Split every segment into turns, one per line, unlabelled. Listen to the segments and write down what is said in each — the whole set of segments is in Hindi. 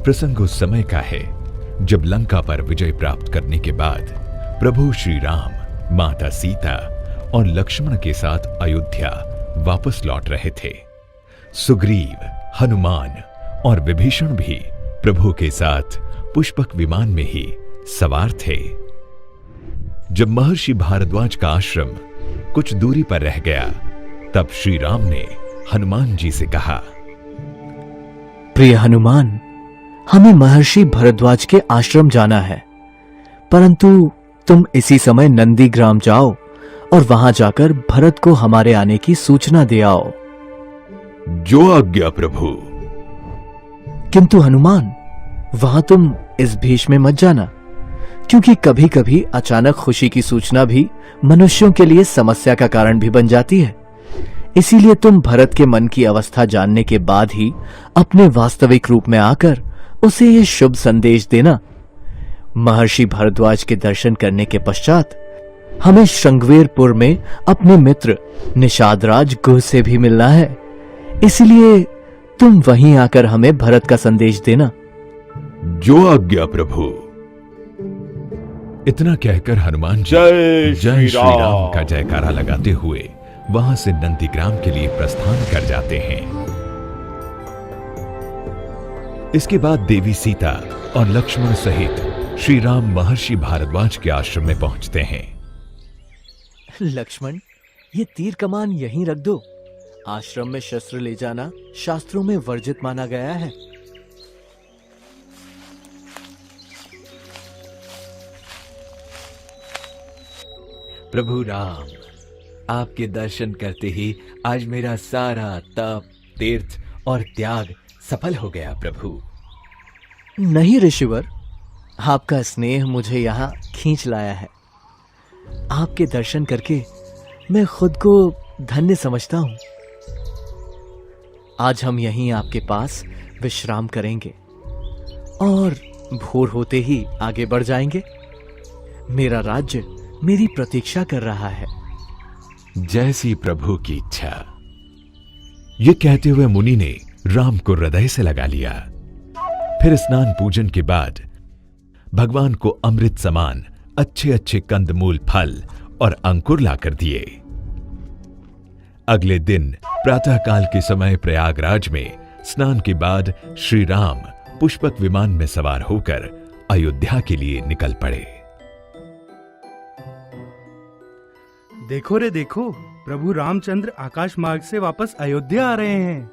प्रसंग उस समय का है जब लंका पर विजय प्राप्त करने के बाद प्रभु श्री राम, माता सीता और लक्ष्मण के साथ अयोध्या वापस लौट रहे थे। सुग्रीव, हनुमान और विभीषण भी प्रभु के साथ पुष्पक विमान में ही सवार थे। जब महर्षि भारद्वाज का आश्रम कुछ दूरी पर रह गया, तब श्री राम ने हनुमान जी से कहा,
प्रिय हनुमान, हमें महर्षि भरद्वाज के आश्रम जाना है, परंतु तुम इसी समय नंदीग्राम जाओ और वहां जाकर भरत को हमारे आने की सूचना दे आओ।
जो आज्ञा प्रभु।
किंतु हनुमान, वहां तुम इस भेष में मत जाना, क्योंकि कभी कभी अचानक खुशी की सूचना भी मनुष्यों के लिए समस्या का कारण भी बन जाती है। इसीलिए तुम भरत के मन की अवस्था जानने के बाद ही अपने वास्तविक रूप में आकर उसे ये शुभ संदेश देना। महर्षि भारद्वाज के दर्शन करने के पश्चात हमें श्रृंगवेरपुर में अपने मित्र निषादराज गुह से भी मिलना है। इसलिए तुम वहीं आकर हमें भरत का संदेश देना।
जो आज्ञा प्रभु। इतना कहकर हनुमान जी
जय
श्री राम का जयकारा लगाते हुए वहां से नंदीग्राम के लिए प्रस्थान कर जाते हैं। इसके बाद देवी सीता और लक्ष्मण सहित श्री राम महर्षि भारद्वाज के आश्रम में पहुंचते हैं।
लक्ष्मण, ये तीर कमान यहीं रख दो। आश्रम में शस्त्र ले जाना शास्त्रों में वर्जित माना गया है।
प्रभु राम, आपके दर्शन करते ही आज मेरा सारा तप, तीर्थ और त्याग सफल हो गया प्रभु।
नहीं ऋषिवर, आपका स्नेह मुझे यहाँ खींच लाया है। आपके दर्शन करके मैं खुद को धन्य समझता हूँ। आज हम यहीं आपके पास विश्राम करेंगे और भोर होते ही आगे बढ़ जाएंगे। मेरा राज्य मेरी प्रतीक्षा कर रहा है।
जैसी प्रभु की इच्छा। ये कहते हुए मुनि ने राम को हृदय से लगा लिया। फिर स्नान पूजन के बाद भगवान को अमृत समान अच्छे अच्छे कंदमूल, फल और अंकुर लाकर दिए। अगले दिन प्रातःकाल के समय प्रयागराज में स्नान के बाद श्री राम पुष्पक विमान में सवार होकर अयोध्या के लिए निकल पड़े।
देखो रे देखो, प्रभु रामचंद्र आकाश मार्ग से वापस अयोध्या आ रहे हैं।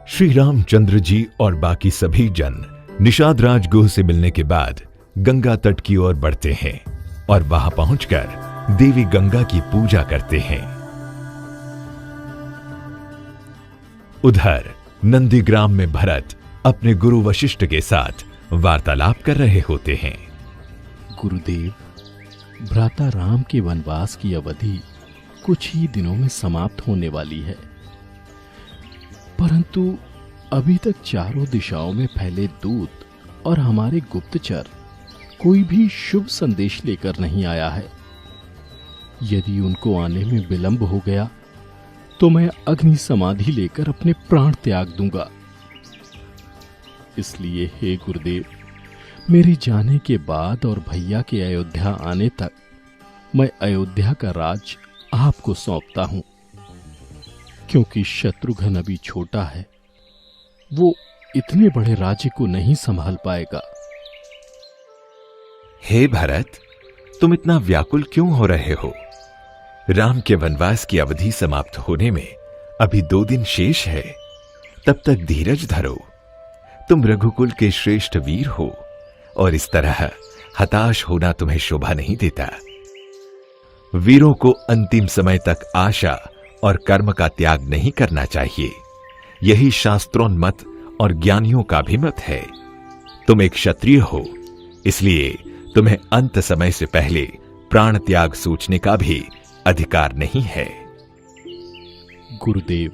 श्री रामचंद्र जी और बाकी सभी जन निषादराज गुह से मिलने के बाद गंगा तट की ओर बढ़ते हैं और वहां पहुंचकर देवी गंगा की पूजा करते हैं। उधर नंदीग्राम में भरत अपने गुरु वशिष्ठ के साथ वार्तालाप कर रहे होते हैं।
गुरुदेव, भ्राता राम के वनवास की अवधि कुछ ही दिनों में समाप्त होने वाली है, परंतु अभी तक चारों दिशाओं में फैले दूत और हमारे गुप्तचर कोई भी शुभ संदेश लेकर नहीं आया है। यदि उनको आने में विलंब हो गया तो मैं अग्नि समाधि लेकर अपने प्राण त्याग दूंगा। इसलिए हे गुरुदेव, मेरे जाने के बाद और भैया के अयोध्या आने तक मैं अयोध्या का राज आपको सौंपता हूं, क्योंकि शत्रुघ्न अभी छोटा है, वो इतने बड़े राज्य को नहीं संभाल पाएगा।
हे भरत, तुम इतना व्याकुल क्यों हो रहे हो? राम के वनवास की अवधि समाप्त होने में अभी 2 दिन शेष है। तब तक धीरज धरो। तुम रघुकुल के श्रेष्ठ वीर हो और इस तरह हताश होना तुम्हें शोभा नहीं देता। वीरों को अंतिम समय तक आशा और कर्म का त्याग नहीं करना चाहिए। यही शास्त्रोन्मत और ज्ञानियों का भी मत है। तुम एक क्षत्रिय हो, इसलिए तुम्हें अंत समय से पहले प्राण त्याग सोचने का भी अधिकार नहीं है।
गुरुदेव,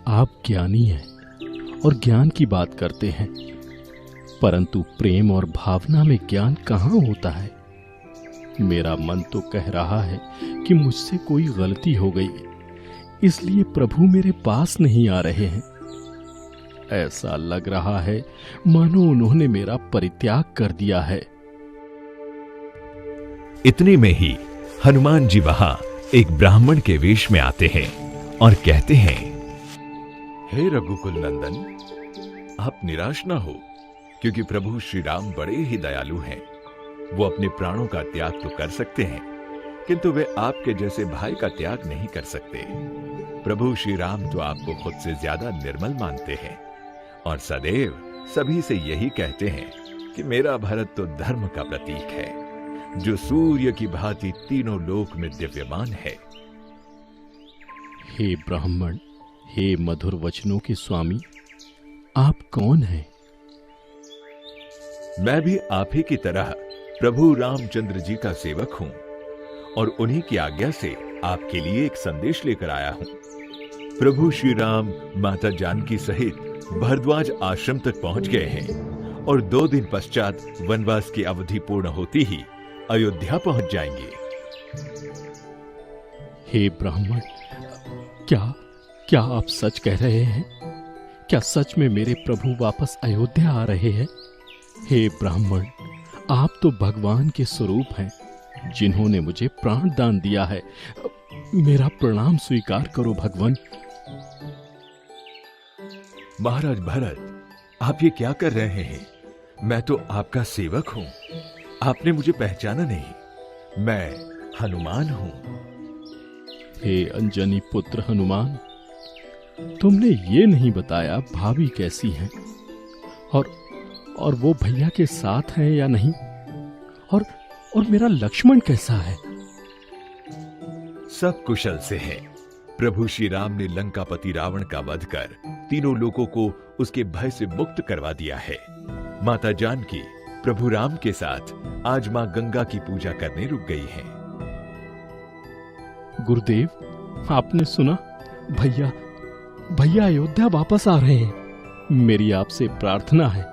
आप ज्ञानी हैं और ज्ञान की बात करते हैं, परंतु प्रेम और भावना में ज्ञान कहाँ होता है? मेरा मन तो कह रहा है कि मुझसे कोई गलती हो गई, इसलिए प्रभु मेरे पास नहीं आ रहे हैं। ऐसा लग रहा है मानो उन्होंने मेरा परित्याग कर दिया है।
इतने में ही हनुमान जी वहां एक ब्राह्मण के वेश में आते हैं और कहते हैं, हे रघुकुल नंदन, आप निराश ना हो, क्योंकि प्रभु श्री राम बड़े ही दयालु हैं। वो अपने प्राणों का त्याग तो कर सकते हैं, किंतु वे आपके जैसे भाई का त्याग नहीं कर सकते। प्रभु श्री राम तो आपको खुद से ज्यादा निर्मल मानते हैं और सदैव सभी से यही कहते हैं कि मेरा भरत तो धर्म का प्रतीक है, जो सूर्य की भांति तीनों लोक में दिव्यमान है।
हे ब्राह्मण, हे मधुर वचनों के स्वामी, आप कौन हैं?
मैं भी आप ही की तरह प्रभु रामचंद्र जी का सेवक हूं और उन्हीं की आज्ञा से आपके लिए एक संदेश लेकर आया हूं। प्रभु श्री राम माता जानकी सहित भरद्वाज आश्रम तक पहुंच गए हैं और 2 दिन पश्चात वनवास की अवधि पूर्ण होती ही अयोध्या पहुंच जाएंगे।
हे ब्राह्मण, क्या आप सच कह रहे हैं? क्या सच में मेरे प्रभु वापस अयोध्या आ रहे हैं? हे ब्राह्मण, आप तो भगवान के स्वरूप हैं, जिन्होंने मुझे प्राण दान दिया है। मेरा प्रणाम स्वीकार करो भगवान।
महाराज भरत, आप ये क्या कर रहे हैं? मैं तो आपका सेवक हूं, आपने मुझे पहचाना नहीं। मैं हनुमान हूं।
हे अंजनी पुत्र हनुमान, तुमने ये नहीं बताया भाभी कैसी हैं और वो भैया के साथ हैं या नहीं, और मेरा लक्ष्मण कैसा है?
सब कुशल से है। प्रभु श्री राम ने लंकापति रावण का वध कर तीनों लोगों को उसके भय से मुक्त करवा दिया है। माता जानकी प्रभु राम के साथ आज मां गंगा की पूजा करने रुक गई हैं।
गुरुदेव, आपने सुना? भैया अयोध्या वापस आ रहे हैं। मेरी आपसे प्रार्थना है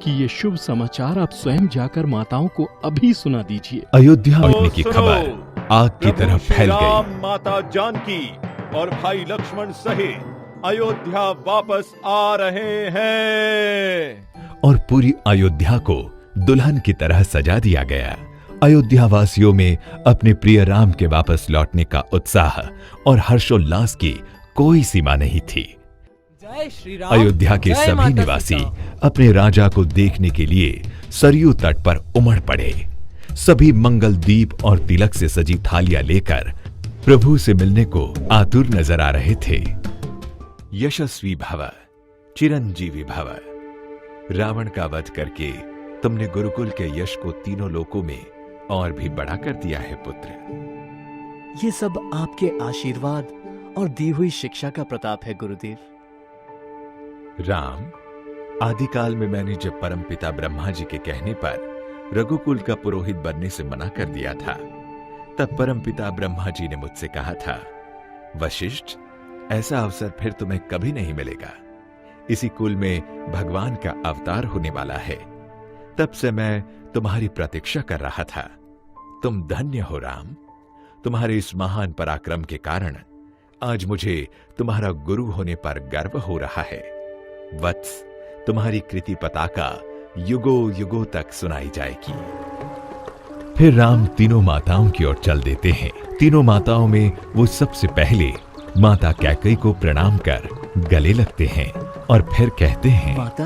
कि ये शुभ समाचार आप स्वयं जाकर माताओं को अभी सुना दीजिए।
अयोध्या आने की खबर आग की तरह फैल गई।
माता जानकी और भाई लक्ष्मण सहित अयोध्या वापस आ रहे हैं
और पूरी अयोध्या को दुल्हन की तरह सजा दिया गया। अयोध्या वासियों में अपने प्रिय राम के वापस लौटने का उत्साह और हर्षोल्लास की कोई सीमा नहीं थी। अयोध्या के सभी निवासी अपने राजा को देखने के लिए सरयू तट पर उमड़ पड़े। सभी मंगल दीप और तिलक से सजी थालियां लेकर प्रभु से मिलने को आतुर नजर आ रहे थे। यशस्वी भव, चिरंजीवी भव। रावण का वध करके तुमने गुरुकुल के यश को तीनों लोकों में और भी बड़ा कर दिया है पुत्र।
ये सब आपके आशीर्वाद और दी हुई शिक्षा का प्रताप है गुरुदेव।
राम, आदिकाल में मैंने जब परमपिता ब्रह्मा जी के कहने पर रघुकुल का पुरोहित बनने से मना कर दिया था, तब परमपिता ब्रह्मा जी ने मुझसे कहा था, वशिष्ठ, ऐसा अवसर फिर तुम्हें कभी नहीं मिलेगा। इसी कुल में भगवान का अवतार होने वाला है। तब से मैं तुम्हारी प्रतीक्षा कर रहा था। तुम धन्य हो राम। तुम्हारे इस महान पराक्रम के कारण आज मुझे तुम्हारा गुरु होने पर गर्व हो रहा है। वत्स, तुम्हारी कृति पताका युगों युगों तक सुनाई जाएगी। फिर राम तीनों माताओं की ओर चल देते हैं। तीनों माताओं में वो सबसे पहले माता कैकेयी को प्रणाम कर गले लगते हैं और फिर कहते हैं,
माता,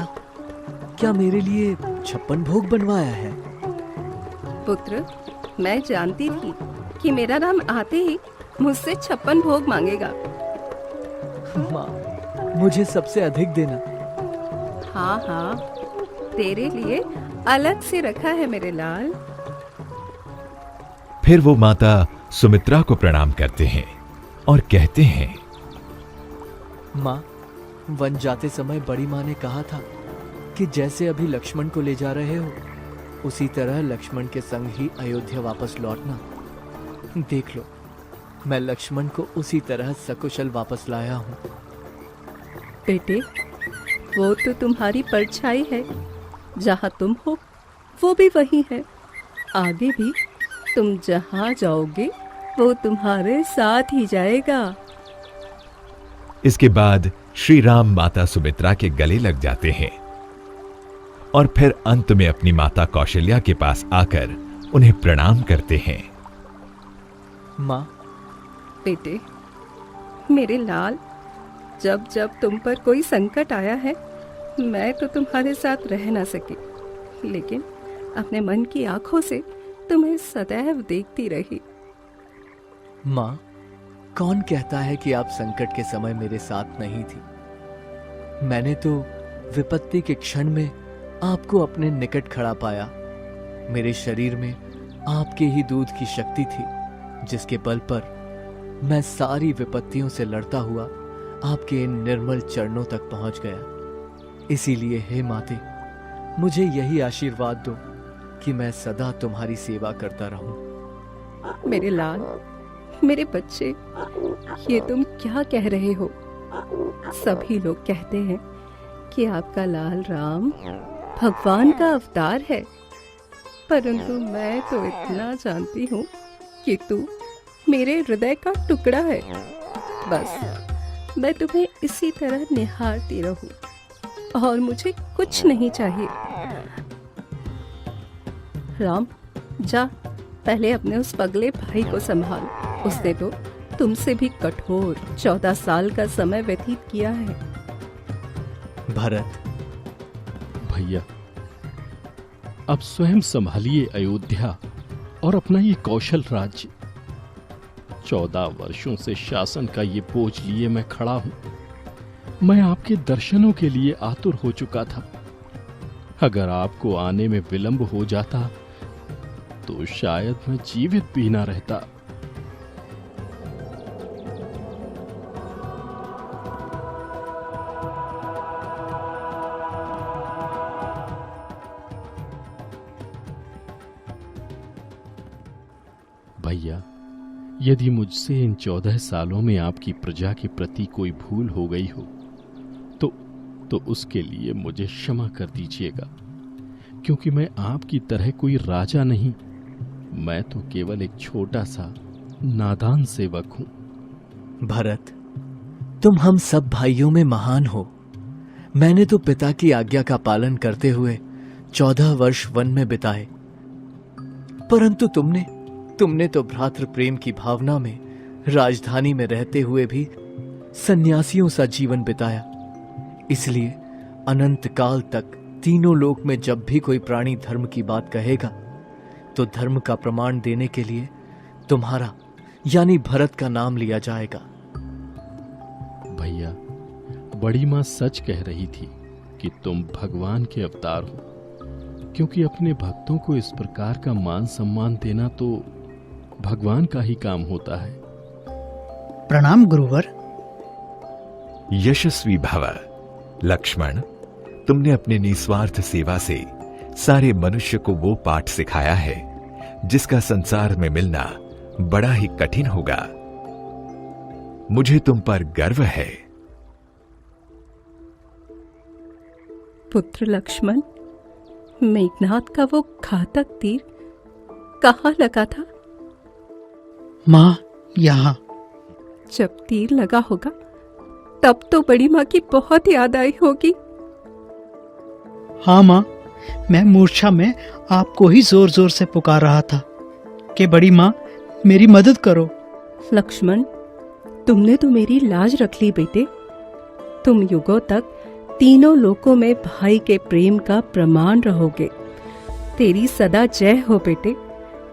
क्या मेरे लिए 56 भोग बनवाया है?
पुत्र, मैं जानती थी कि मेरा राम आते ही मुझसे 56 भोग मांगेगा।
माँ, मुझे सबसे अधिक देना।
हाँ हाँ, तेरे लिए अलग से रखा है मेरे लाल।
फिर वो माता सुमित्रा को प्रणाम करते हैं और कहते हैं,
माँ, वन जाते समय बड़ी माँ ने कहा था कि जैसे अभी लक्ष्मण को ले जा रहे हो, उसी तरह लक्ष्मण के संग ही अयोध्या वापस लौटना। देख लो, मैं लक्ष्मण को उसी तरह सकुशल वापस लाया हूँ।
बेटे, वो तो तुम्हारी परछाई है। जहाँ तुम हो वो भी वही है। आगे भी तुम जहाँ जाओगे वो तुम्हारे साथ ही जाएगा।
इसके बाद श्री राम माता सुमित्रा के गले लग जाते हैं और फिर अंत में अपनी माता कौशल्या के पास आकर उन्हें प्रणाम करते हैं।
माँ,
बेटे, मेरे लाल, जब जब तुम पर कोई संकट आया है, मैं तो तुम्हारे साथ रह ना सकी, लेकिन अपने मन की आंखों से तुम्हें सदैव देखती रही।
माँ, कौन कहता है कि आप संकट के समय मेरे साथ नहीं थी? मैंने तो विपत्ति के क्षण में आपको अपने निकट खड़ा पाया। मेरे शरीर में आपके ही दूध की शक्ति थी, जिसके बल पर मैं सारी विपत्तियों से लड़ता हुआ आपके इन निर्मल चरणों तक पहुंच गया। इसीलिए हे माते, मुझे यही आशीर्वाद दो कि मैं सदा तुम्हारी सेवा करता रहूं।
मेरे लाल, मेरे बच्चे, ये तुम क्या कह रहे हो? सभी लोग कहते हैं कि आपका लाल राम भगवान का अवतार है, परंतु मैं तो इतना जानती हूँ कि तू मेरे हृदय का टुकड़ा है। बस मैं तुम्हें इसी तरह निहारती रहूं और मुझे कुछ नहीं चाहिए। राम, जा पहले अपने उस पगले भाई को संभाल। उसने तो तुमसे भी कठोर 14 साल का समय व्यतीत किया है।
भरत,
भैया, अब स्वयं संभालिए अयोध्या और अपना ये कौशल राज्य। 14 वर्षों से शासन का ये बोझ लिए मैं खड़ा हूं। मैं आपके दर्शनों के लिए आतुर हो चुका था। अगर आपको आने में विलंब हो जाता तो शायद मैं जीवित भी ना रहता। भैया, यदि मुझसे इन 14 सालों में आपकी प्रजा के प्रति कोई भूल हो गई हो तो उसके लिए मुझे क्षमा कर दीजिएगा, क्योंकि मैं आपकी तरह कोई राजा नहीं। मैं तो केवल एक छोटा सा नादान सेवक हूं।
भरत, तुम हम सब भाइयों में महान हो। मैंने तो पिता की आज्ञा का पालन करते हुए 14 वर्ष वन में बिताए, परंतु तुमने तो भ्रातृ प्रेम की भावना में राजधानी में रहते हुए भी सन्यासियों सा जीवन बिताया। इसलिए अनंत काल तक तीनों लोक में जब भी कोई प्राणी धर्म की बात कहेगा तो धर्म का प्रमाण देने के लिए तुम्हारा यानी भरत का नाम लिया जाएगा।
भैया, बड़ी मां सच कह रही थी कि तुम भगवान के अवतार हो, क्योंकि अपने भक्तों को इस प्रकार का मान सम्मान देना तो भगवान का ही काम होता है।
प्रणाम गुरुवर।
यशस्वी भव लक्ष्मण, तुमने अपने निस्वार्थ सेवा से सारे मनुष्य को वो पाठ सिखाया है जिसका संसार में मिलना बड़ा ही कठिन होगा। मुझे तुम पर गर्व है।
पुत्र लक्ष्मण, मेघनाद का वो घातक तीर कहाँ लगा था?
माँ, यहाँ।
जब तीर लगा होगा तब तो बड़ी माँ की बहुत याद आई होगी।
हाँ माँ, मैं मूर्छा में आपको ही जोर जोर से पुकार रहा था कि बड़ी माँ मेरी मदद करो।
लक्ष्मण, तुमने तो मेरी लाज रख ली बेटे। तुम युगों तक तीनों लोकों में भाई के प्रेम का प्रमाण रहोगे। तेरी सदा जय हो बेटे,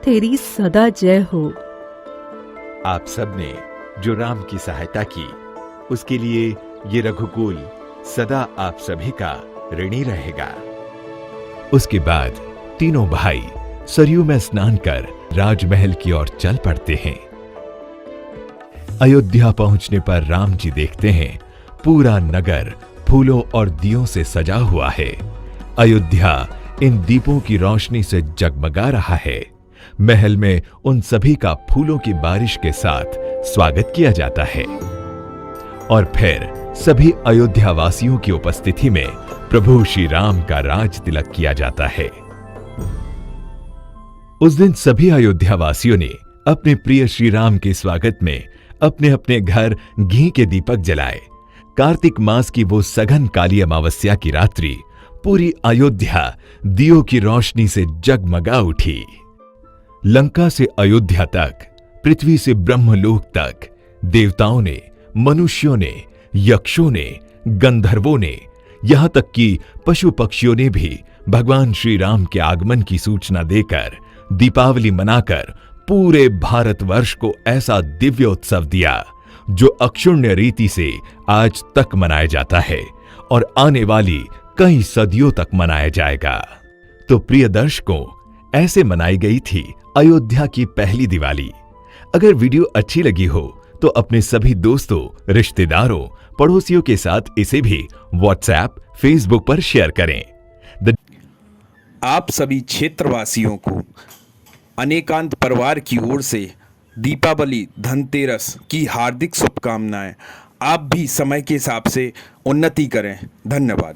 तेरी सदा जय हो।
आप सबने जो राम की सहायता की, उसके लिए ये रघुकुल सदा आप सभी का ऋणी रहेगा। उसके बाद तीनों भाई सरयू में स्नान कर राजमहल की ओर चल पड़ते हैं। अयोध्या पहुंचने पर राम जी देखते हैं पूरा नगर फूलों और दियों से सजा हुआ है। अयोध्या इन दीपों की रोशनी से जगमगा रहा है। महल में उन सभी का फूलों की बारिश के साथ स्वागत किया जाता है और फिर सभी अयोध्या वासियों की उपस्थिति में प्रभु श्री राम का राज तिलक किया जाता है। उस दिन सभी अयोध्या वासियों ने अपने प्रिय श्री राम के स्वागत में अपने अपने घर घी के दीपक जलाए कार्तिक मास की वो सघन काली अमावस्या की रात्रि पूरी अयोध्या दियों की रोशनी से जगमगा उठी। लंका से अयोध्या तक, पृथ्वी से ब्रह्मलोक तक देवताओं ने, मनुष्यों ने, यक्षों ने, गंधर्वों ने, यहां तक कि पशु पक्षियों ने भी भगवान श्री राम के आगमन की सूचना देकर दीपावली मनाकर पूरे भारतवर्ष को ऐसा दिव्य उत्सव दिया जो अक्षुण्य रीति से आज तक मनाया जाता है और आने वाली कई सदियों तक मनाया जाएगा। तो प्रिय दर्शकों, ऐसे मनाई गई थी अयोध्या की पहली दिवाली। अगर वीडियो अच्छी लगी हो तो अपने सभी दोस्तों, रिश्तेदारों, पड़ोसियों के साथ इसे भी व्हाट्सएप, फेसबुक पर शेयर करें।
आप सभी क्षेत्रवासियों को अनेकांत परिवार की ओर से दीपावली, धनतेरस की हार्दिक शुभकामनाएं। आप भी समय के हिसाब से उन्नति करें। धन्यवाद।